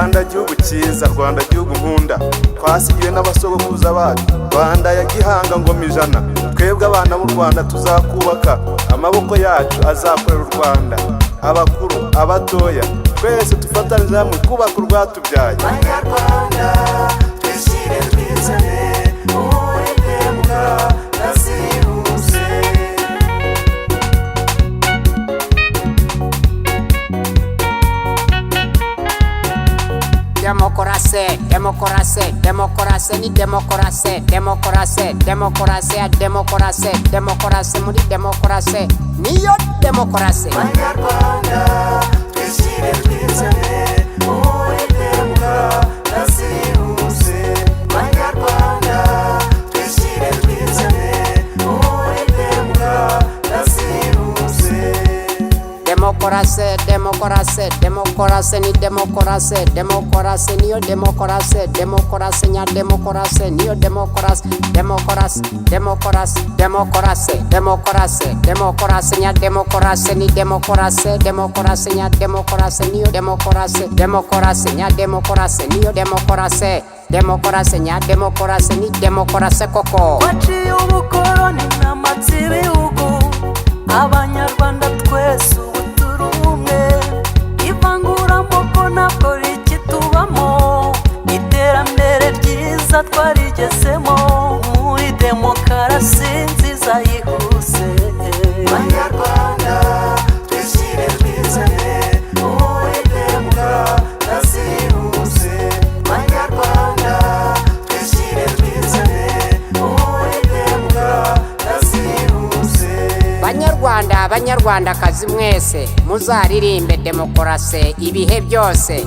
Rwanda gihugu cyiza, Rwanda gihugu nkunda, twasigiwe n'abasogokuruza bacu. Rwanda ya Gihanga ngoma ijana, twebwe abana b'u Rwanda tuzakubaka, amaboko yacu azakorera u Rwanda. Abakuru abatoya twese tufatanyije hamwe kubaka urwatubyaye. Banyarwanda twishyire twizane, uwiteka nazihuse. Demokarasi, demokarasi, demokarasi ni demokarasi, demokarasi, demokarasi ya demokarasi, demokarasi muri demokarasi niyo demokarasi. Banyarwanda twishyire twizane, uwiteka nazihuse. Banyarwanda twishyire twizane, uwiteka nazihuse. Demokarasi, demokarasi, demokarasi ni demokarasi, demokarasi niyo demokarasi, demokarasi nya demokarasi niyo demokarasi, demokarasi, demokarasi, demokarasi, demokarasi, demokarasi nya demokarasi ni demokarasi, demokarasi nya demokarasi niyo demokarasi, demokarasi nya demokarasi niyo demokarasi, demokarasi nya demokarasi ni demokarasi koko. Waciye ubukoroni n'amatsi ibihugu, Abanyarwanda twese ubu turi umwe. Ivanguramoko ntabwo rikitubamo, iterambere ryiza twarigezemo, muri demokarasi nziza yihuse. Banyarwanda twishyire twizane, uwiteka nazihuse. Banyarwanda twishyire twizane, uwiteka nazihuse. Banyarwanda, Banyarwandakazi mwese muzaririmbe demokarasi ibihe byose.